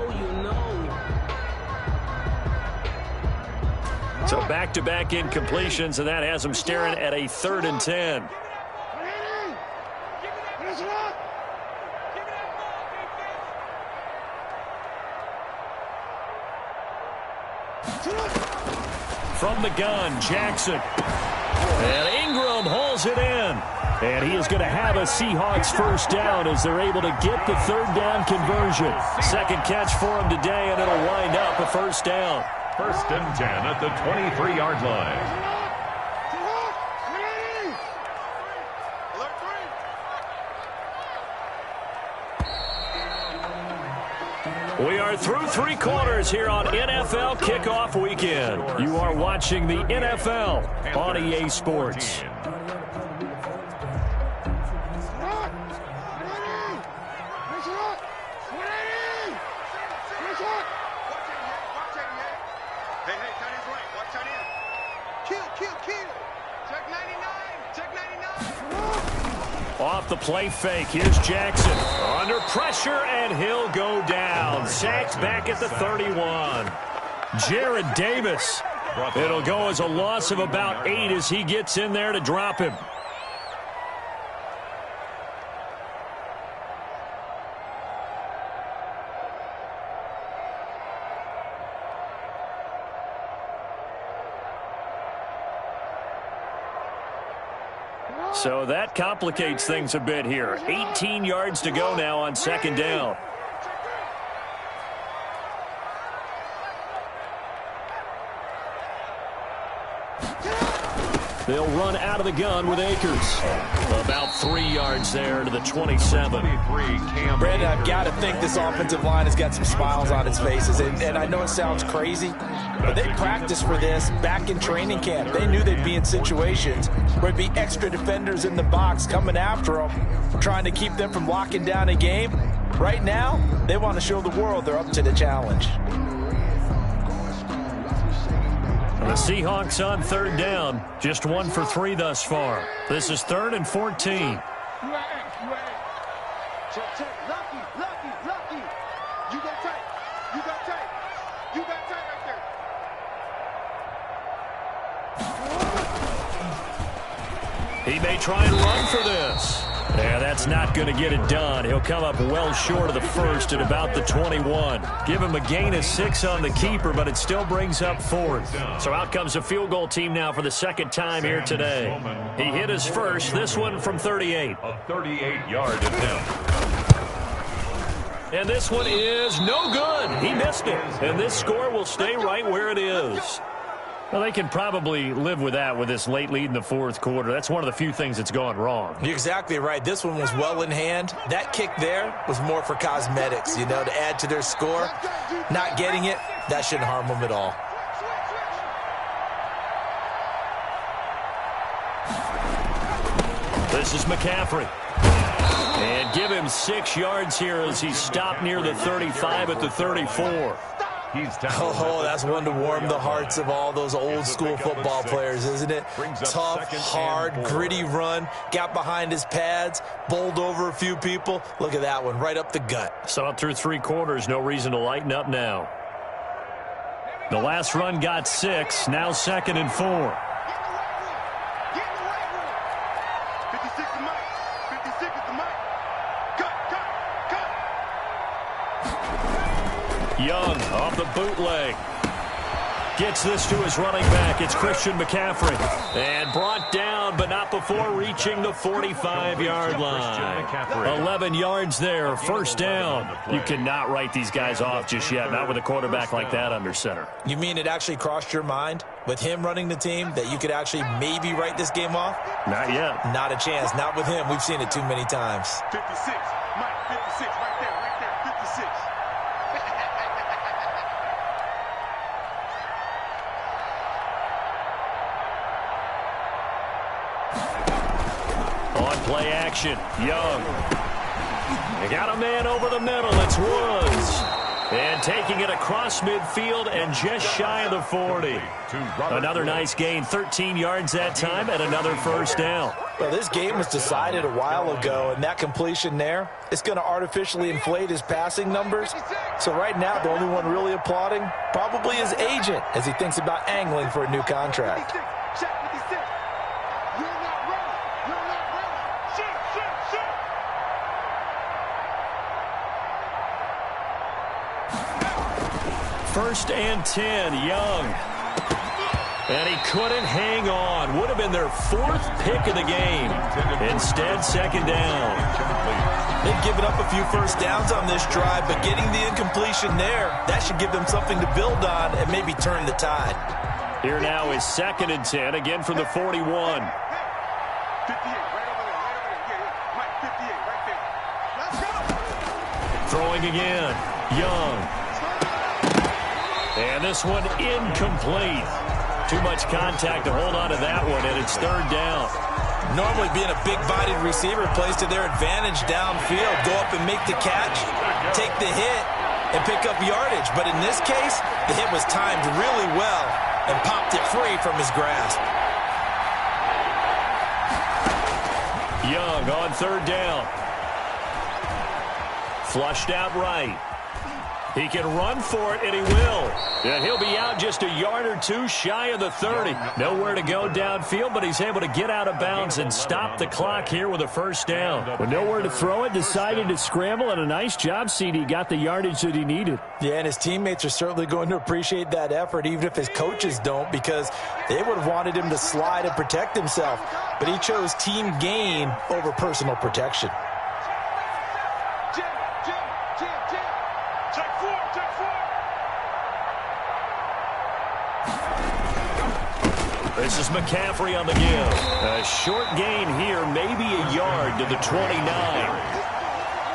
So back-to-back incompletions, and that has him staring at a 3rd and 10. From the gun, Jackson. And Ingram hauls it in. And he is going to have a Seahawks first down as they're able to get the 3rd down conversion. 2nd catch for him today, and it'll wind up a first down. 1st and 10 at the 23-yard line. We are through 3 quarters here on NFL Kickoff Weekend. You are watching the NFL on EA Sports. Off the play fake, here's Jackson. Under pressure, and he'll go down. Sacked back at the 31. Jared Davis. It'll go as a loss of about 8 as he gets in there to drop him. So that complicates things a bit here. 18 yards to go now on 2nd down. They'll run out of the gun with Akers. About 3 yards there to the 27. Brandon, I've got to think this offensive line has got some smiles on its faces. And I know it sounds crazy, but they practiced for this back in training camp. They knew they'd be in situations where it'd be extra defenders in the box coming after them, trying to keep them from locking down a game. Right now, they want to show the world they're up to the challenge. The Seahawks on 3rd down. Just 1 for 3 thus far. This is 3rd and 14. He may try and run for this. Yeah, that's not going to get it done. He'll come up well short of the first at about the 21. Give him a gain of 6 on the keeper, but it still brings up 4th. So out comes a field goal team now for the 2nd time here today. He hit his first, this one from 38. A 38-yard attempt. And this one is no good. He missed it. And this score will stay right where it is. Well, they can probably live with that with this late lead in the 4th quarter. That's one of the few things that's gone wrong. You're exactly right. This one was well in hand. That kick there was more for cosmetics, you know, to add to their score. Not getting it, that shouldn't harm them at all. This is McCaffrey. And give him 6 yards here as he stopped near the 35 at the 34. Oh, that's one to warm the hearts of all those old school football players, isn't it? Tough, hard, gritty run, got behind his pads, bowled over a few people. Look at that one, right up the gut. So through 3 quarters, no reason to lighten up now. The last run got 6, now 2nd and 4. Young off the bootleg. Gets this to his running back. It's Christian McCaffrey. And brought down, but not before reaching the 45-yard line. 11 yards there, 1st down. You cannot write these guys off just yet, not with a quarterback like that under center. You mean it actually crossed your mind with him running the team that you could actually maybe write this game off? Not yet. Not a chance. Not with him. We've seen it too many times. 56. Mike, 56. Right there, 56. On play action, Young. They got a man over the middle. It's Woods. And taking it across midfield and just shy of the 40. Another nice gain, 13 yards that time, and another 1st down. Well, this game was decided a while ago, and that completion there, it's going to artificially inflate his passing numbers. So right now, the only one really applauding probably his agent as he thinks about angling for a new contract. First and 10, Young. And he couldn't hang on. Would have been their 4th pick of the game. Instead, 2nd down. They've given up a few 1st downs on this drive, but getting the incompletion there, that should give them something to build on and maybe turn the tide. Here now is 2nd and 10, again from the 41. 58, right over there, Mike, 58, right there. Let's go! Throwing again. Young. And this one incomplete. Too much contact to hold on to that one, and it's third down. Normally being a big-bodied receiver plays to their advantage downfield. Go up and make the catch, take the hit, and pick up yardage. But in this case, the hit was timed really well and popped it free from his grasp. Young on third down. Flushed out right. He can run for it, and he will. And he'll be out just a yard or two shy of the 30. Nowhere to go downfield, but he's able to get out of bounds and stop the clock here with a first down. With nowhere to throw it, decided to scramble, and a nice job, CD. Got the yardage that he needed. Yeah, and his teammates are certainly going to appreciate that effort, even if his coaches don't, because they would have wanted him to slide and protect himself. But he chose team gain over personal protection. This is McCaffrey on the give. A short gain here, maybe a yard to the 29.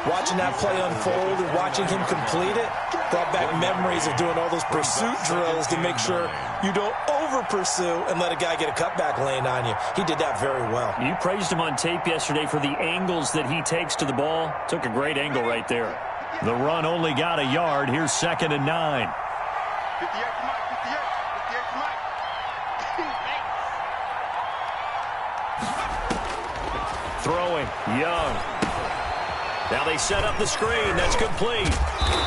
Watching that play unfold and watching him complete it brought back memories of doing all those pursuit drills to make sure you don't over-pursue and let a guy get a cutback lane on you. He did that very well. You praised him on tape yesterday for the angles that he takes to the ball. Took a great angle right there. The run only got a yard. Here's 2nd and 9. 58 to Mike, 58 to Mike. Throwing, Young. Now they set up the screen. That's complete.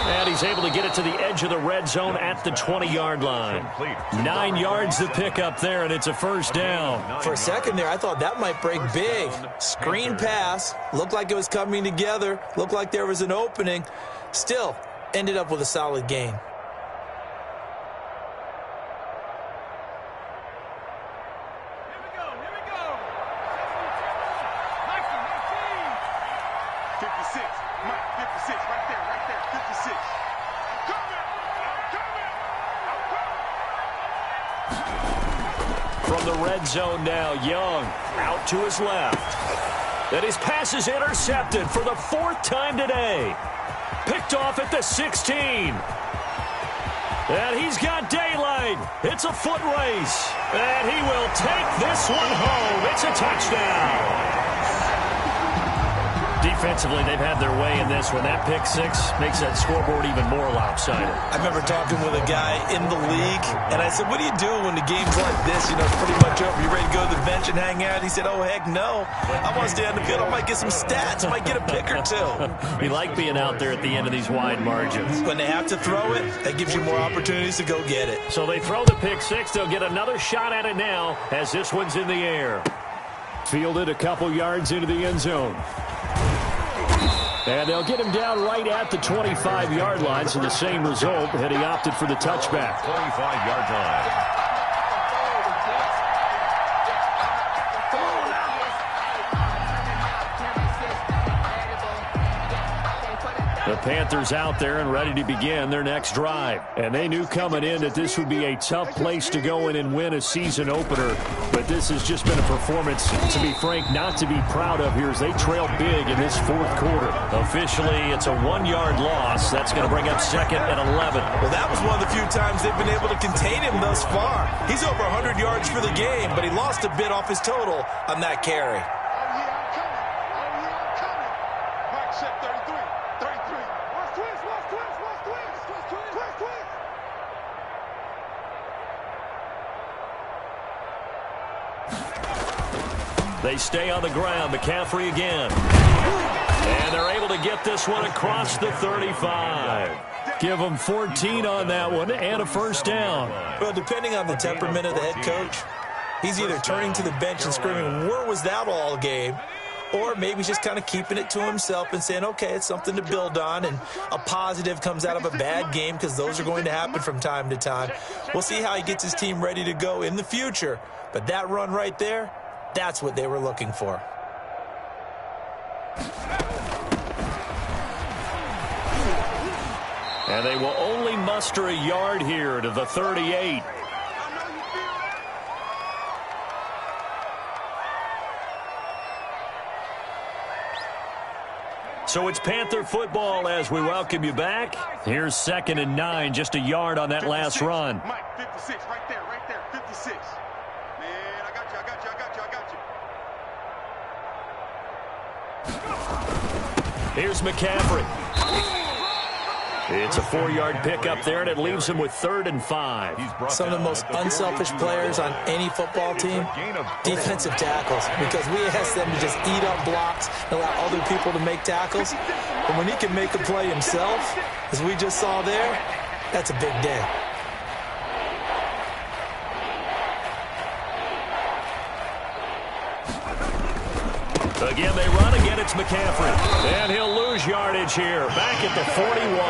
And he's able to get it to the edge of the red zone at the 20-yard line. 9 yards to pick up there, and it's a first down. For a second there, I thought that might break big. Screen pass. Looked like it was coming together. Looked like there was an opening. Still, ended up with a solid gain. From the red zone now, Young out to his left. And his pass is intercepted for the 4th time today. Picked off at the 16. And he's got daylight. It's a foot race. And he will take this one home. It's a touchdown. Defensively, they've had their way in this one. That pick six makes that scoreboard even more lopsided. I remember talking with a guy in the league, and I said, what do you do when the game's like this? You know, it's pretty much over. You ready to go to the bench and hang out? He said, oh, heck no. I want to stay on the field. I might get some stats. I might get a pick or two. You like being out there at the end of these wide margins. When they have to throw it, that gives you more opportunities to go get it. So they throw the pick six. They'll get another shot at it now as this one's in the air. Fielded a couple yards into the end zone. And they'll get him down right at the 25-yard line, so the same result, and he opted for the touchback. 25-yard line. The Panthers out there and ready to begin their next drive. And they knew coming in that this would be a tough place to go in and win a season opener. But this has just been a performance, to be frank, not to be proud of here as they trail big in this 4th quarter. Officially, it's a 1-yard loss. That's going to bring up 2nd and 11. Well, that was one of the few times they've been able to contain him thus far. He's over 100 yards for the game, but he lost a bit off his total on that carry. They stay on the ground. McCaffrey again. And they're able to get this one across the 35. Give them 14 on that one and a first down. Well, depending on the temperament of the head coach, he's either turning to the bench and screaming, where was that all game? Or maybe he's just kind of keeping it to himself and saying, okay, it's something to build on, and a positive comes out of a bad game because those are going to happen from time to time. We'll see how he gets his team ready to go in the future. But that run right there, that's what they were looking for. And they will only muster a yard here to the 38. So it's Panther football as we welcome you back. Here's 2nd and 9, just a yard on that last run. Mike, 56, right there, 56. Man, I got you. Here's McCaffrey. It's a 4-yard pickup there, and it leaves him with 3rd and 5. Some of the most unselfish players on any football team, defensive tackles, because we ask them to just eat up blocks and allow other people to make tackles. But when he can make a play himself, as we just saw there, that's a big day. Again, they run. Again, it's McCaffrey. And he'll lose yardage here. Back at the 41.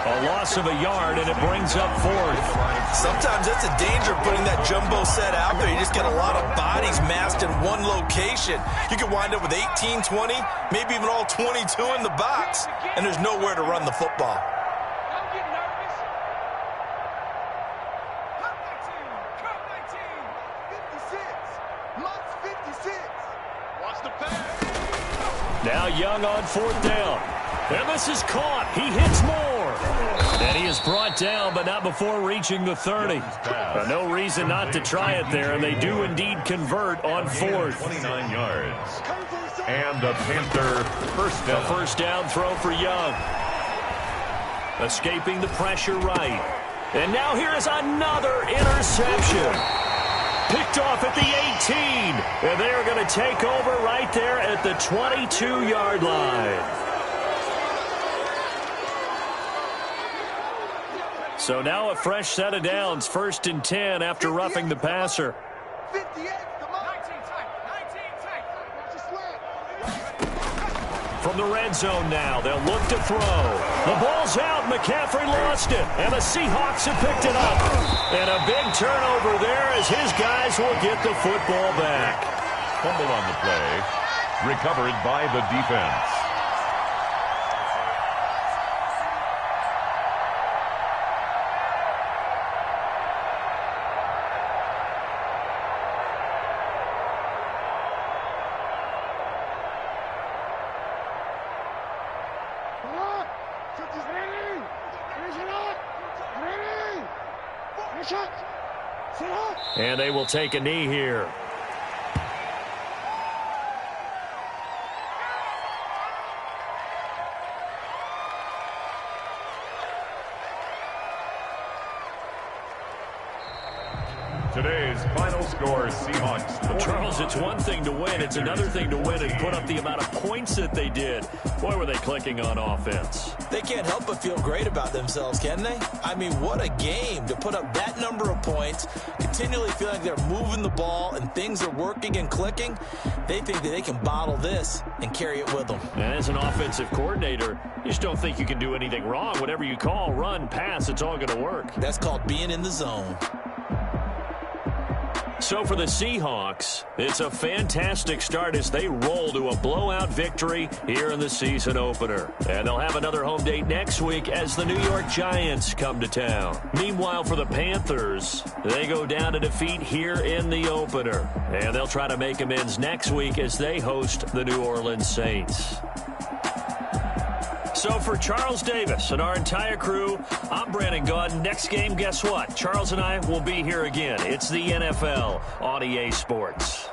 A loss of a yard, and it brings up 4th. Sometimes that's a danger putting that jumbo set out there. You just get a lot of bodies massed in one location. You could wind up with 18, 20, maybe even all 22 in the box, and there's nowhere to run the football. Don't get nervous. Cut 19. 56. Mott's 56. Watch the pass. Now Young on 4th down. And this is caught. He hits more. And he is brought down, but not before reaching the 30. No reason not to try it there, and they do indeed convert on 4th. 29 yards. And a Panther first down. A first down throw for Young. Escaping the pressure right. And now here is another interception. Picked off at the 18. And they are going to take over right there at the 22-yard line. So now a fresh set of downs. 1st and 10 after roughing the passer. 58. 19 tight. Watch the slant. From the red zone now, they'll look to throw. The ball's out. McCaffrey lost it. And the Seahawks have picked it up. And a big turnover there as his guys will get the football back. Fumble on the play. Recovered by the defense. And they will take a knee here. Today's final score, Seahawks. Charles, it's one thing to win. It's another thing to win and put up the amount of points that they did. Boy, were they clicking on offense. They can't help but feel great about themselves, can they? I mean, what a game to put up that number of points, continually feeling like they're moving the ball and things are working and clicking. They think that they can bottle this and carry it with them. And as an offensive coordinator, you just don't think you can do anything wrong. Whatever you call, run, pass, it's all going to work. That's called being in the zone. So for the Seahawks, it's a fantastic start as they roll to a blowout victory here in the season opener. And they'll have another home date next week as the New York Giants come to town. Meanwhile, for the Panthers, they go down to defeat here in the opener. And they'll try to make amends next week as they host the New Orleans Saints. So for Charles Davis and our entire crew, I'm Brandon Gaudin. Next game, guess what? Charles and I will be here again. It's the NFL on EA Sports.